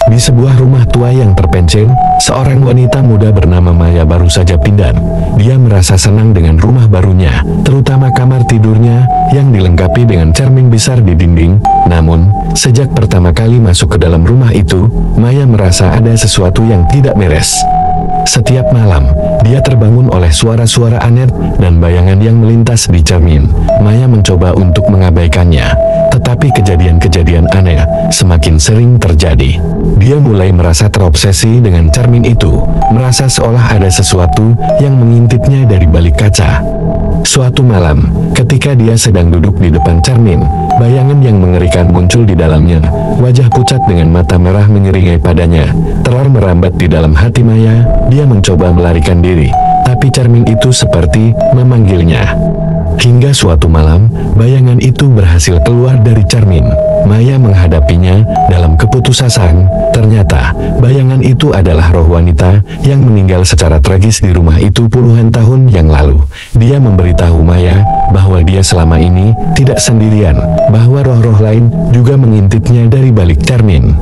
Di sebuah rumah tua yang terpencil, seorang wanita muda bernama Maya baru saja pindah. Dia merasa senang dengan rumah barunya, terutama kamar tidurnya yang dilengkapi dengan cermin besar di dinding. Namun, sejak pertama kali masuk ke dalam rumah itu, Maya merasa ada sesuatu yang tidak beres. Setiap malam, dia terbangun oleh suara-suara aneh dan bayangan yang melintas di cermin. Maya mencoba untuk mengabaikannya, tetapi kejadian-kejadian aneh semakin sering terjadi. Dia mulai merasa terobsesi dengan cermin itu, merasa seolah ada sesuatu yang mengintipnya dari balik kaca. Suatu malam, ketika dia sedang duduk di depan cermin, bayangan yang mengerikan muncul di dalamnya. Wajah pucat dengan mata merah menyeringai padanya. Teror merambat di dalam hati Maya. Dia mencoba melarikan diri, tapi cermin itu seperti memanggilnya. Hingga suatu malam, bayangan itu berhasil keluar dari cermin. Maya menghadapinya dalam keputusasaan. Ternyata, bayangan itu adalah roh wanita yang meninggal secara tragis di rumah itu puluhan tahun yang lalu. Dia memberitahu Maya bahwa dia selama ini tidak sendirian, bahwa roh-roh lain juga mengintipnya dari balik cermin.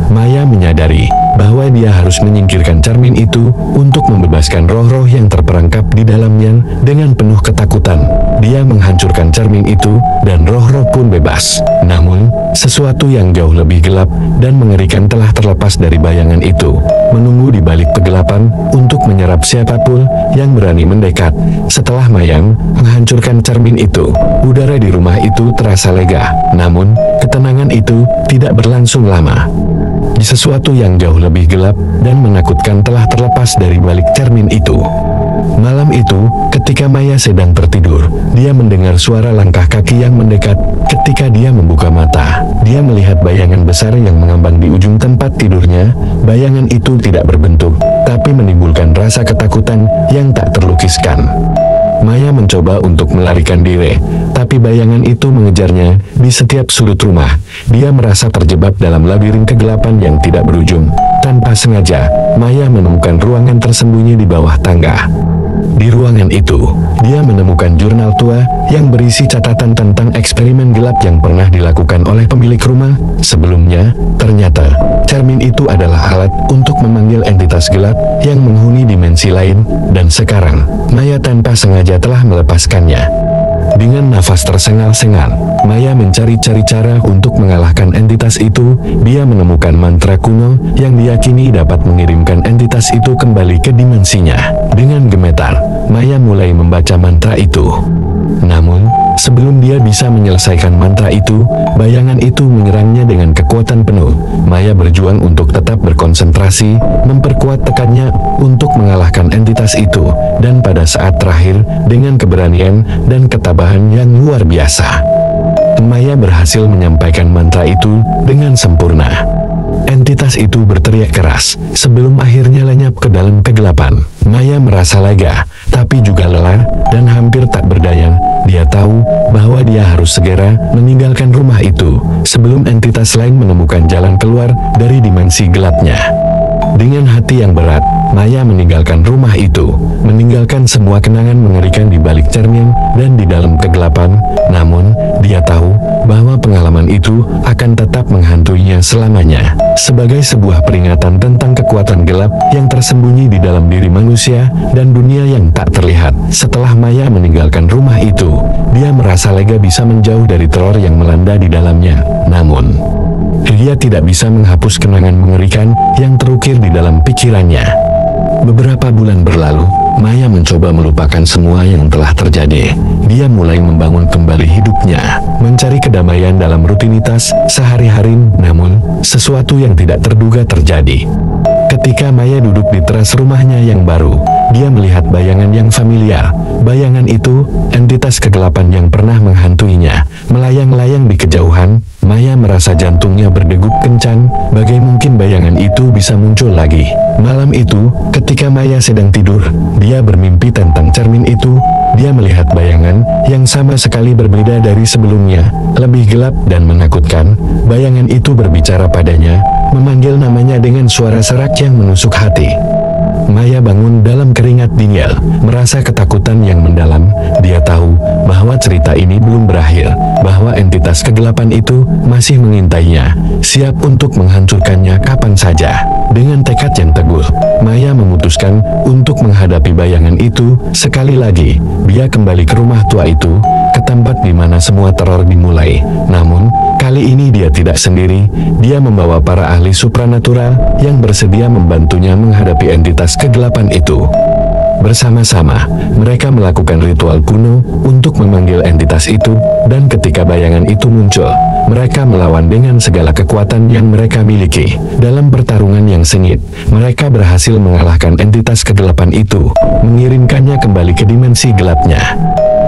Maya menyadari bahwa dia harus menyingkirkan cermin itu untuk membebaskan roh-roh yang terperangkap di dalamnya. Dengan penuh ketakutan, dia menghancurkan cermin itu dan roh-roh pun bebas. Namun, sesuatu yang jauh lebih gelap dan mengerikan telah terlepas dari bayangan itu, menunggu di balik kegelapan untuk menyerap siapapun yang berani mendekat. Setelah Maya menghancurkan cermin itu, udara di rumah itu terasa lega. Namun, ketenangan itu tidak berlangsung lama. Sesuatu yang jauh lebih gelap dan menakutkan telah terlepas dari balik cermin itu. Malam itu, ketika Maya sedang tertidur, dia mendengar suara langkah kaki yang mendekat. Ketika dia membuka mata, dia melihat bayangan besar yang mengambang di ujung tempat tidurnya. Bayangan itu tidak berbentuk, tapi menimbulkan rasa ketakutan yang tak terlukiskan. Maya mencoba untuk melarikan diri, tapi bayangan itu mengejarnya di setiap sudut rumah. Dia merasa terjebak dalam labirin kegelapan yang tidak berujung. Tanpa sengaja, Maya menemukan ruangan tersembunyi di bawah tangga. Di ruangan itu, dia menemukan jurnal tua yang berisi catatan tentang eksperimen gelap yang pernah dilakukan oleh pemilik rumah sebelumnya. Ternyata, cermin itu adalah alat untuk memanggil entitas gelap yang menghuni dimensi lain, dan sekarang, Maya tanpa sengaja telah melepaskannya. Dengan nafas tersengal-sengal, Maya mencari-cari cara untuk mengalahkan entitas itu. Dia menemukan mantra kuno yang diyakini dapat mengirimkan entitas itu kembali ke dimensinya. Dengan gemetar, Maya mulai membaca mantra itu. Namun, sebelum dia bisa menyelesaikan mantra itu, bayangan itu menyerangnya dengan kekuatan penuh. Maya berjuang untuk tetap berkonsentrasi, memperkuat tekadnya untuk mengalahkan entitas itu, dan pada saat terakhir, dengan keberanian dan ketabahan yang luar biasa, Maya berhasil menyampaikan mantra itu dengan sempurna. Entitas itu berteriak keras sebelum akhirnya lenyap ke dalam kegelapan. Maya merasa lega, tapi juga lelah dan hampir tak berdaya. Dia tahu bahwa dia harus segera meninggalkan rumah itu sebelum entitas lain menemukan jalan keluar dari dimensi gelapnya. Dengan hati yang berat, Maya meninggalkan rumah itu, meninggalkan semua kenangan mengerikan di balik cermin dan di dalam kegelapan. Namun, dia tahu bahwa pengalaman itu akan tetap menghantuinya selamanya, sebagai sebuah peringatan tentang kekuatan gelap yang tersembunyi di dalam diri manusia dan dunia yang tak terlihat. Setelah Maya meninggalkan rumah itu, dia merasa lega bisa menjauh dari teror yang melanda di dalamnya. Namun, dia tidak bisa menghapus kenangan mengerikan yang terukir di dalam pikirannya. Beberapa bulan berlalu, Maya mencoba melupakan semua yang telah terjadi. Dia mulai membangun kembali hidupnya, mencari kedamaian dalam rutinitas sehari-hari. Namun, sesuatu yang tidak terduga terjadi. Ketika Maya duduk di teras rumahnya yang baru, dia melihat bayangan yang familiar. Bayangan itu, entitas kegelapan yang pernah menghantuinya, melayang-layang di kejauhan. Maya merasa jantungnya berdegup kencang. Bagaimana mungkin bayangan itu bisa muncul lagi? Malam itu, ketika Maya sedang tidur, dia bermimpi tentang cermin itu. Dia melihat bayangan yang sama sekali berbeda dari sebelumnya, lebih gelap dan menakutkan. Bayangan itu berbicara padanya, memanggil namanya dengan suara serak yang menusuk hati. Maya bangun dalam keringat dingin, merasa ketakutan yang mendalam. Dia tahu bahwa cerita ini belum berakhir, bahwa entitas kegelapan itu masih mengintainya, siap untuk menghancurkannya kapan saja. Dengan tekad yang teguh, Maya memutuskan untuk menghadapi bayangan itu sekali lagi. Dia kembali ke rumah tua itu, ke tempat di mana semua teror dimulai. Namun, kali ini dia tidak sendiri. Dia membawa para ahli supranatural yang bersedia membantunya menghadapi entitas kegelapan itu. Bersama-sama, mereka melakukan ritual kuno untuk memanggil entitas itu, dan ketika bayangan itu muncul, mereka melawan dengan segala kekuatan yang mereka miliki. Dalam pertarungan yang sengit, mereka berhasil mengalahkan entitas kegelapan itu, mengirimkannya kembali ke dimensi gelapnya.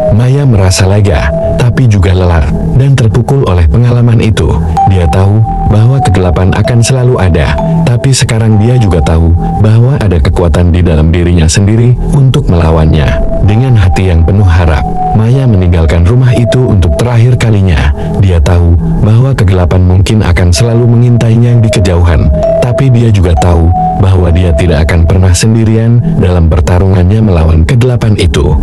Maya merasa lega, tapi juga lelah, dan terpukul oleh pengalaman itu. Dia tahu bahwa kegelapan akan selalu ada, tapi sekarang dia juga tahu bahwa ada kekuatan di dalam dirinya sendiri untuk melawannya. Dengan hati yang penuh harap, Maya meninggalkan rumah itu untuk terakhir kalinya. Dia tahu bahwa kegelapan mungkin akan selalu mengintainya di kejauhan, tapi dia juga tahu bahwa dia tidak akan pernah sendirian dalam pertarungannya melawan kegelapan itu.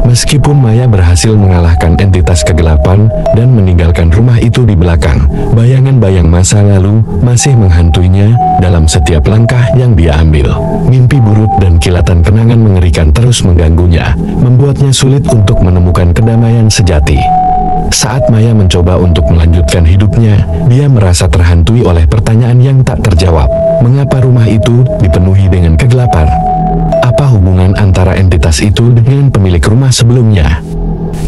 Meskipun Maya berhasil mengalahkan entitas kegelapan dan meninggalkan rumah itu di belakang, bayangan-bayang masa lalu masih menghantuinya dalam setiap langkah yang dia ambil. Mimpi buruk dan kilatan kenangan mengerikan terus mengganggunya, membuatnya sulit untuk menemukan kedamaian sejati. Saat Maya mencoba untuk melanjutkan hidupnya, dia merasa terhantui oleh pertanyaan yang tak terjawab. Mengapa rumah itu dipenuhi dengan kegelapan? Apa hubungan antara entitas itu dengan pemilik rumah sebelumnya?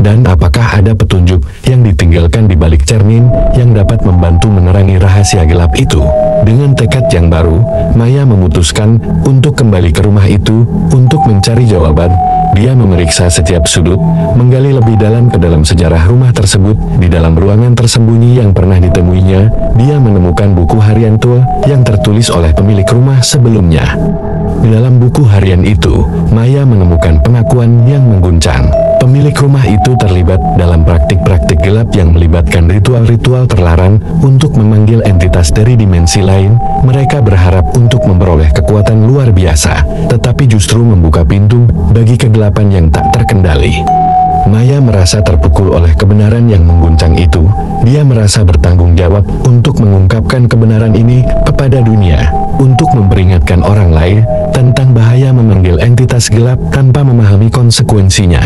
Dan apakah ada petunjuk yang ditinggalkan di balik cermin yang dapat membantu menerangi rahasia gelap itu? Dengan tekad yang baru, Maya memutuskan untuk kembali ke rumah itu untuk mencari jawaban. Dia memeriksa setiap sudut, menggali lebih dalam ke dalam sejarah rumah tersebut. Di dalam ruangan tersembunyi yang pernah ditemuinya, dia menemukan buku harian tua yang tertulis oleh pemilik rumah sebelumnya. Di dalam buku harian itu, Maya menemukan pengakuan yang mengguncang. Pemilik rumah itu terlibat dalam praktik-praktik gelap yang melibatkan ritual-ritual terlarang untuk memanggil entitas dari dimensi lain. Mereka berharap untuk memperoleh kekuatan luar biasa, tetapi justru membuka pintu bagi kegelapan yang tak terkendali. Maya merasa terpukul oleh kebenaran yang mengguncang itu. Dia merasa bertanggung jawab untuk mengungkapkan kebenaran ini kepada dunia, untuk memperingatkan orang lain tentang bahaya memanggil entitas gelap tanpa memahami konsekuensinya.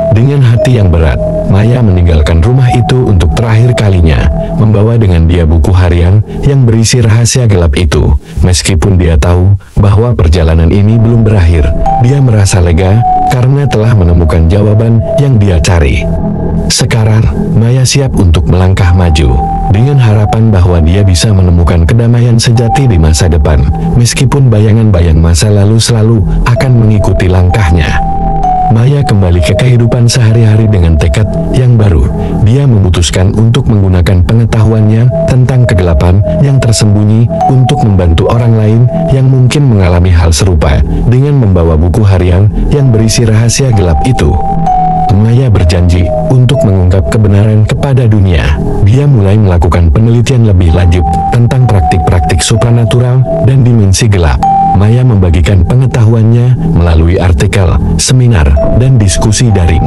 Dengan hati yang berat, Maya meninggalkan rumah itu untuk terakhir kalinya, membawa dengan dia buku harian yang berisi rahasia gelap itu. Meskipun dia tahu bahwa perjalanan ini belum berakhir, dia merasa lega karena telah menemukan jawaban yang dia cari. Sekarang, Maya siap untuk melangkah maju, dengan harapan bahwa dia bisa menemukan kedamaian sejati di masa depan, meskipun bayangan-bayang masa lalu selalu akan mengikuti langkahnya. Maya kembali ke kehidupan sehari-hari dengan tekad yang baru. Dia memutuskan untuk menggunakan pengetahuannya tentang kegelapan yang tersembunyi untuk membantu orang lain yang mungkin mengalami hal serupa, dengan membawa buku harian yang berisi rahasia gelap itu. Maya berjanji untuk mengungkap kebenaran kepada dunia. Dia mulai melakukan penelitian lebih lanjut tentang praktik-praktik supranatural dan dimensi gelap. Maya membagikan pengetahuannya melalui artikel, seminar, dan diskusi daring.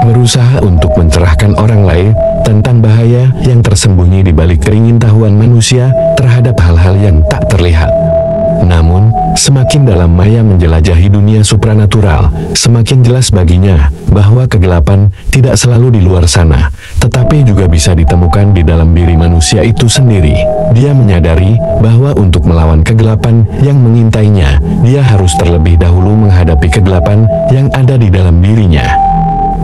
Berusaha untuk mencerahkan orang lain tentang bahaya yang tersembunyi di balik keingintahuan manusia terhadap hal-hal yang tak terlihat. Namun, semakin dalam Maya menjelajahi dunia supranatural, semakin jelas baginya bahwa kegelapan tidak selalu di luar sana, tetapi juga bisa ditemukan di dalam diri manusia itu sendiri. Dia menyadari bahwa untuk melawan kegelapan yang mengintainya, dia harus terlebih dahulu menghadapi kegelapan yang ada di dalam dirinya.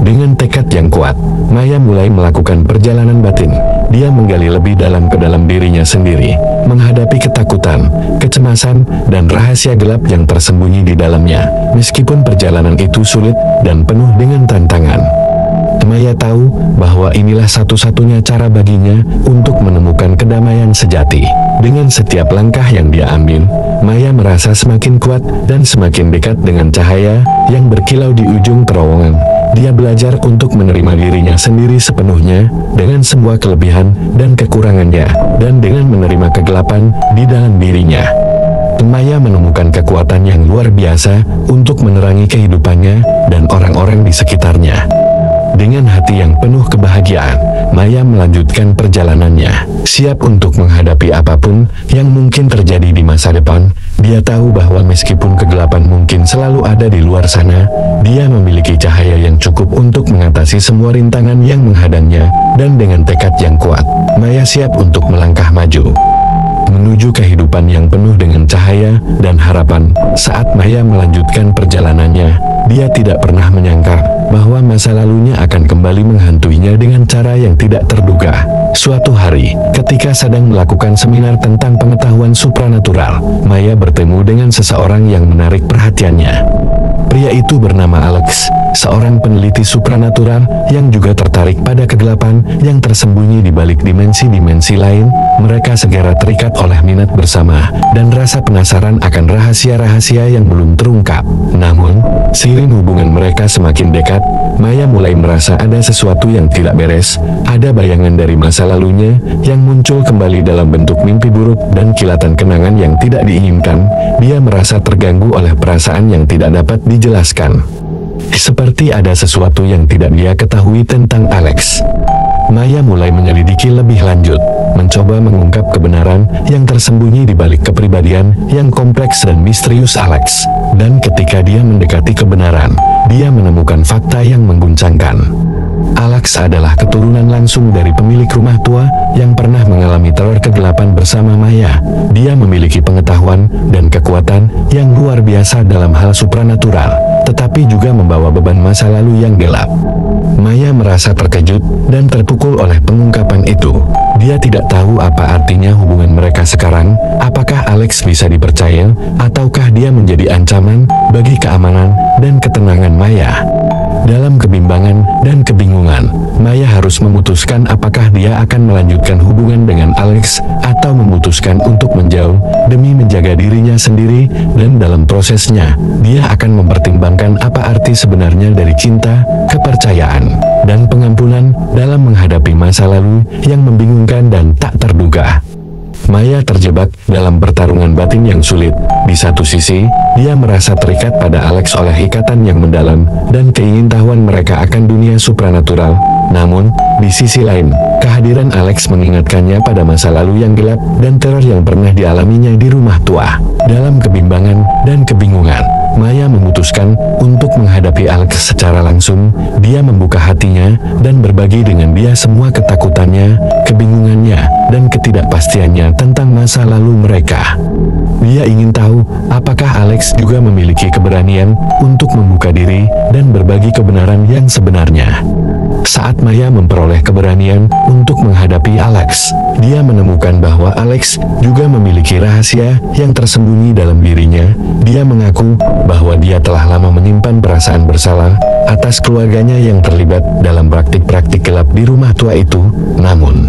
Dengan tekad yang kuat, Maya mulai melakukan perjalanan batin. Dia menggali lebih dalam ke dalam dirinya sendiri, menghadapi ketakutan, kecemasan, dan rahasia gelap yang tersembunyi di dalamnya. Meskipun perjalanan itu sulit dan penuh dengan tantangan, Maya tahu bahwa inilah satu-satunya cara baginya untuk menemukan kedamaian sejati. Dengan setiap langkah yang dia ambil, Maya merasa semakin kuat dan semakin dekat dengan cahaya yang berkilau di ujung terowongan. Dia belajar untuk menerima dirinya sendiri sepenuhnya, dengan semua kelebihan dan kekurangannya, dan dengan menerima kegelapan di dalam dirinya. Maya menemukan kekuatan yang luar biasa untuk menerangi kehidupannya dan orang-orang di sekitarnya. Dengan hati yang penuh kebahagiaan, Maya melanjutkan perjalanannya, siap untuk menghadapi apapun yang mungkin terjadi di masa depan. Dia tahu bahwa meskipun kegelapan mungkin selalu ada di luar sana, dia memiliki cahaya yang cukup untuk mengatasi semua rintangan yang menghadangnya, dan dengan tekad yang kuat, Maya siap untuk melangkah maju menuju kehidupan yang penuh dengan cahaya dan harapan. Saat Maya melanjutkan perjalanannya, dia tidak pernah menyangka bahwa masa lalunya akan kembali menghantuinya dengan cara yang tidak terduga. Suatu hari, ketika sedang melakukan seminar tentang pengetahuan supranatural, Maya bertemu dengan seseorang yang menarik perhatiannya. Pria itu bernama Alex, seorang peneliti supranatural yang juga tertarik pada kegelapan yang tersembunyi di balik dimensi-dimensi lain. Mereka segera terikat oleh minat bersama dan rasa penasaran akan rahasia-rahasia yang belum terungkap. Namun, seiring hubungan mereka semakin dekat, Maya mulai merasa ada sesuatu yang tidak beres. Ada bayangan dari masa lalunya yang muncul kembali dalam bentuk mimpi buruk dan kilatan kenangan yang tidak diinginkan. Dia merasa terganggu oleh perasaan yang tidak dapat dijelaskan. Seperti ada sesuatu yang tidak dia ketahui tentang Alex. Maya mulai menyelidiki lebih lanjut, mencoba mengungkap kebenaran yang tersembunyi di balik kepribadian yang kompleks dan misterius Alex. Dan ketika dia mendekati kebenaran, dia menemukan fakta yang mengguncangkan. Alex adalah keturunan langsung dari pemilik rumah tua yang pernah mengalami teror kegelapan bersama Maya. Dia memiliki pengetahuan dan kekuatan yang luar biasa dalam hal supranatural, tetapi juga membawa beban masa lalu yang gelap. Maya merasa terkejut dan terpukul oleh pengungkapan itu. Dia tidak tahu apa artinya hubungan mereka sekarang. Apakah Alex bisa dipercaya, ataukah dia menjadi ancaman bagi keamanan dan ketenangan Maya? Dalam kebimbangan dan kebingungan, Maya harus memutuskan apakah dia akan melanjutkan hubungan dengan Alex atau memutuskan untuk menjauh demi menjaga dirinya sendiri. Dan dalam prosesnya, dia akan mempertimbangkan apa arti sebenarnya dari cinta, kepercayaan, dan pengampunan dalam menghadapi masa lalu yang membingungkan dan tak terduga. Maya terjebak dalam pertarungan batin yang sulit. Di satu sisi, dia merasa terikat pada Alex oleh ikatan yang mendalam dan keingintahuan mereka akan dunia supranatural. Namun, di sisi lain, kehadiran Alex mengingatkannya pada masa lalu yang gelap dan teror yang pernah dialaminya di rumah tua. Dalam kebimbangan dan kebingungan, Maya memutuskan untuk menghadapi Alex secara langsung. Dia membuka hatinya dan berbagi dengan dia semua ketakutannya, kebingungannya, dan ketidakpastiannya tentang masa lalu mereka. Dia ingin tahu apakah Alex juga memiliki keberanian untuk membuka diri dan berbagi kebenaran yang sebenarnya. Saat Maya memperoleh keberanian untuk menghadapi Alex, dia menemukan bahwa Alex juga memiliki rahasia yang tersembunyi dalam dirinya. Dia mengaku bahwa dia telah lama menyimpan perasaan bersalah atas keluarganya yang terlibat dalam praktik-praktik gelap di rumah tua itu. Namun,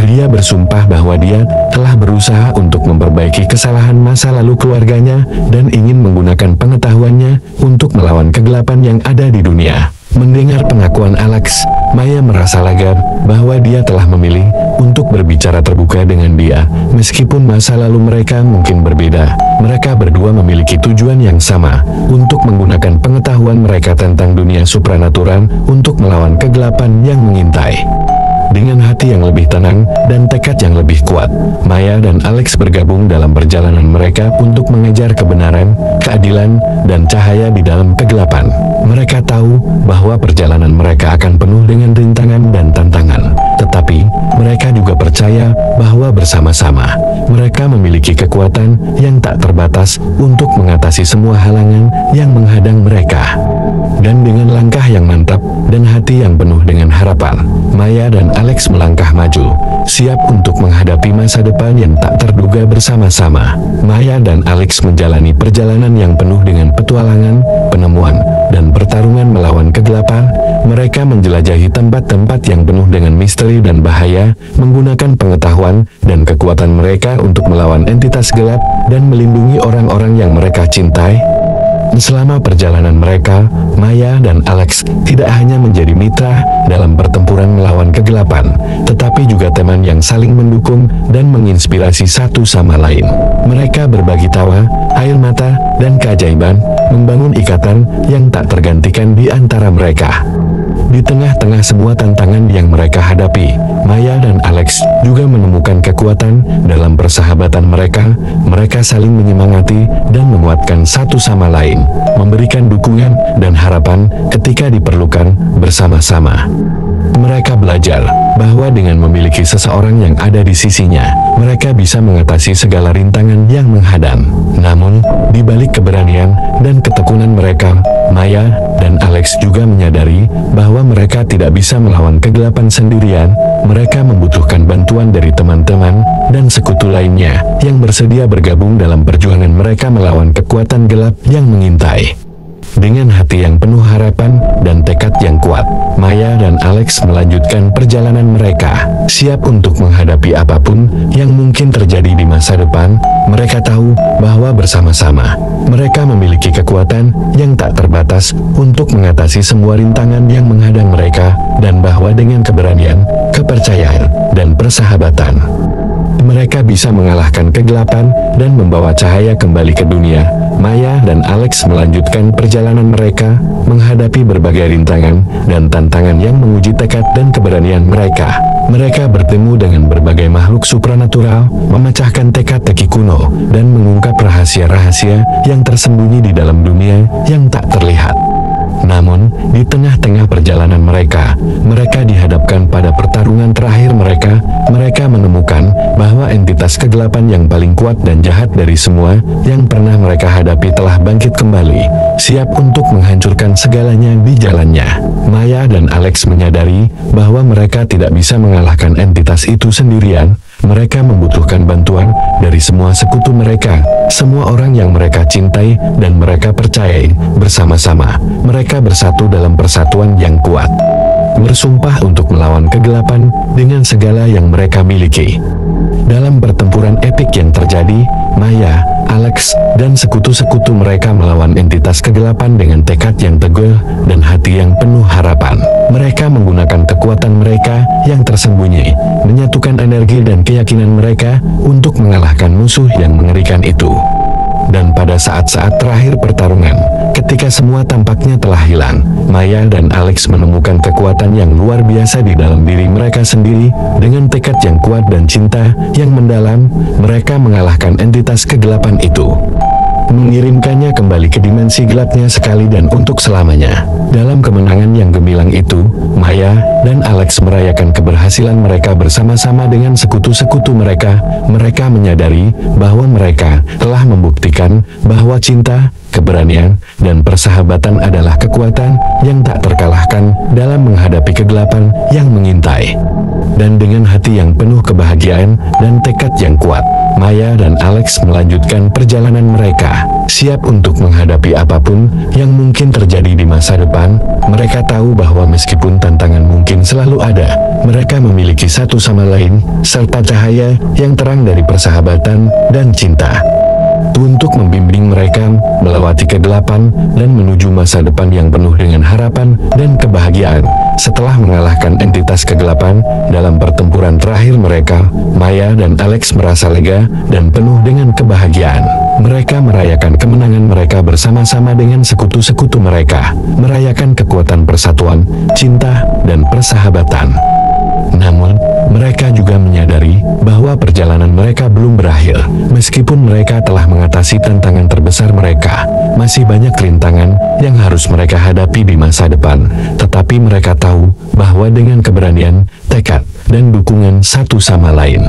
dia bersumpah bahwa dia telah berusaha untuk memperbaiki kesalahan masa lalu keluarganya dan ingin menggunakan pengetahuannya untuk melawan kegelapan yang ada di dunia. Mendengar pengakuan Alex, Maya merasa lega bahwa dia telah memilih untuk berbicara terbuka dengan dia. Meskipun masa lalu mereka mungkin berbeda, mereka berdua memiliki tujuan yang sama, untuk menggunakan pengetahuan mereka tentang dunia supranatural untuk melawan kegelapan yang mengintai. Dengan hati yang lebih tenang dan tekad yang lebih kuat, Maya dan Alex bergabung dalam perjalanan mereka untuk mengejar kebenaran, keadilan, dan cahaya di dalam kegelapan. Mereka tahu bahwa perjalanan mereka akan penuh dengan rintangan dan tantangan, tetapi mereka juga percaya bahwa bersama-sama mereka memiliki kekuatan yang tak terbatas untuk mengatasi semua halangan yang menghadang mereka. Dan dengan langkah yang mantap dan hati yang penuh dengan harapan, Maya dan Alex melangkah maju, siap untuk menghadapi masa depan yang tak terduga bersama-sama. Maya dan Alex menjalani perjalanan yang penuh dengan petualangan, penemuan, dan pertarungan melawan kegelapan. Mereka menjelajahi tempat-tempat yang penuh dengan misteri dan bahaya, menggunakan pengetahuan dan kekuatan mereka untuk melawan entitas gelap dan melindungi orang-orang yang mereka cintai. Selama perjalanan mereka, Maya dan Alex tidak hanya menjadi mitra dalam pertempuran melawan kegelapan, tetapi juga teman yang saling mendukung dan menginspirasi satu sama lain. Mereka berbagi tawa, air mata, dan keajaiban, membangun ikatan yang tak tergantikan di antara mereka. Di tengah-tengah semua tantangan yang mereka hadapi, Maya dan Alex juga menemukan kekuatan dalam persahabatan mereka. Mereka saling menyemangati dan menguatkan satu sama lain, memberikan dukungan dan harapan ketika diperlukan bersama-sama. Mereka belajar bahwa dengan memiliki seseorang yang ada di sisinya, mereka bisa mengatasi segala rintangan yang menghadang. Namun, di balik keberanian dan ketekunan mereka, Maya dan Alex juga menyadari bahwa mereka tidak bisa melawan kegelapan sendirian. Mereka membutuhkan bantuan dari teman-teman dan sekutu lainnya yang bersedia bergabung dalam perjuangan mereka melawan kekuatan gelap yang mengintai. Dengan hati yang penuh harapan dan tekad yang kuat, Maya dan Alex melanjutkan perjalanan mereka, siap untuk menghadapi apapun yang mungkin terjadi di masa depan. Mereka tahu bahwa bersama-sama, mereka memiliki kekuatan yang tak terbatas untuk mengatasi semua rintangan yang menghadang mereka, dan bahwa dengan keberanian, kepercayaan, dan persahabatan, mereka bisa mengalahkan kegelapan dan membawa cahaya kembali ke dunia. Maya dan Alex melanjutkan perjalanan mereka, menghadapi berbagai rintangan dan tantangan yang menguji tekad dan keberanian mereka. Mereka bertemu dengan berbagai makhluk supranatural, memecahkan teka-teki kuno, dan mengungkap rahasia-rahasia yang tersembunyi di dalam dunia yang tak terlihat. Namun, di tengah-tengah perjalanan mereka dihadapkan pada pertarungan terakhir mereka. Mereka menemukan bahwa entitas kegelapan yang paling kuat dan jahat dari semua yang pernah mereka hadapi telah bangkit kembali, siap untuk menghancurkan segalanya di jalannya. Maya dan Alex menyadari bahwa mereka tidak bisa mengalahkan entitas itu sendirian. Mereka membutuhkan bantuan dari semua sekutu mereka, semua orang yang mereka cintai dan mereka percayai. Bersama-sama, mereka bersatu dalam persatuan yang kuat, bersumpah untuk melawan kegelapan dengan segala yang mereka miliki. Dalam pertempuran epik yang terjadi, Maya, Alex, dan sekutu-sekutu mereka melawan entitas kegelapan dengan tekad yang teguh dan hati yang penuh harapan. Mereka menggunakan kekuatan mereka yang tersembunyi, menyatukan energi dan keyakinan mereka untuk mengalahkan musuh yang mengerikan itu. Dan pada saat-saat terakhir pertarungan, ketika semua tampaknya telah hilang, Maya dan Alex menemukan kekuatan yang luar biasa di dalam diri mereka sendiri. Dengan tekad yang kuat dan cinta yang mendalam, mereka mengalahkan entitas kegelapan itu, mengirimkannya kembali ke dimensi gelapnya sekali dan untuk selamanya. Dalam kemenangan yang gemilang itu, Maya dan Alex merayakan keberhasilan mereka bersama-sama dengan sekutu-sekutu mereka. Mereka menyadari bahwa mereka telah membuktikan bahwa cinta, keberanian, dan persahabatan adalah kekuatan yang tak terkalahkan dalam menghadapi kegelapan yang mengintai. Dan dengan hati yang penuh kebahagiaan dan tekad yang kuat, Maya dan Alex melanjutkan perjalanan mereka, siap untuk menghadapi apapun yang mungkin terjadi di masa depan. Mereka tahu bahwa meskipun tantangan mungkin selalu ada, mereka memiliki satu sama lain, serta cahaya yang terang dari persahabatan dan cinta, untuk membimbing mereka melewati kegelapan dan menuju masa depan yang penuh dengan harapan dan kebahagiaan. Setelah mengalahkan entitas kegelapan dalam pertempuran terakhir mereka, Maya dan Alex merasa lega dan penuh dengan kebahagiaan. Mereka merayakan kemenangan mereka bersama-sama dengan sekutu-sekutu mereka, merayakan kekuatan persatuan, cinta, dan persahabatan. Namun, mereka juga menyadari bahwa perjalanan mereka belum berakhir. Meskipun mereka telah mengatasi tantangan terbesar mereka, masih banyak rintangan yang harus mereka hadapi di masa depan. Tetapi mereka tahu bahwa dengan keberanian, tekad, dan dukungan satu sama lain,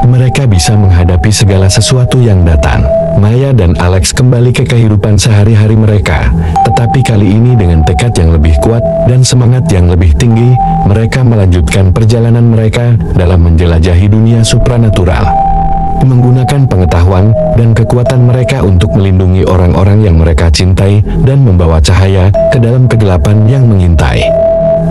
mereka bisa menghadapi segala sesuatu yang datang. Maya dan Alex kembali ke kehidupan sehari-hari mereka, tetapi kali ini dengan tekad yang lebih kuat dan semangat yang lebih tinggi. Mereka melanjutkan perjalanan mereka dalam menjelajahi dunia supranatural, menggunakan pengetahuan dan kekuatan mereka untuk melindungi orang-orang yang mereka cintai dan membawa cahaya ke dalam kegelapan yang mengintai.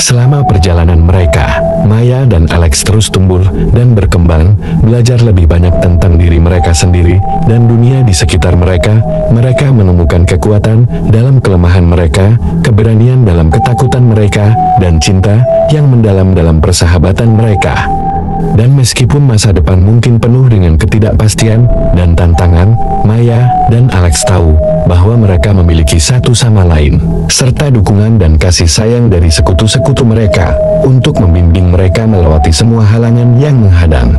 Selama perjalanan mereka, Maya dan Alex terus tumbuh dan berkembang, belajar lebih banyak tentang diri mereka sendiri dan dunia di sekitar mereka. Mereka menemukan kekuatan dalam kelemahan mereka, keberanian dalam ketakutan mereka, dan cinta yang mendalam dalam persahabatan mereka. Dan meskipun masa depan mungkin penuh dengan ketidakpastian dan tantangan, Maya dan Alex tahu bahwa mereka memiliki satu sama lain, serta dukungan dan kasih sayang dari sekutu-sekutu mereka untuk membimbing mereka melewati semua halangan yang menghadang.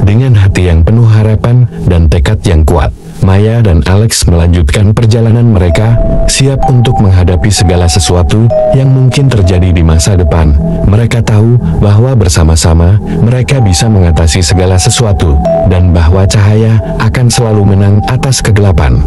Dengan hati yang penuh harapan dan tekad yang kuat, Maya dan Alex melanjutkan perjalanan mereka, siap untuk menghadapi segala sesuatu yang mungkin terjadi di masa depan. Mereka tahu bahwa bersama-sama mereka bisa mengatasi segala sesuatu, dan bahwa cahaya akan selalu menang atas kegelapan.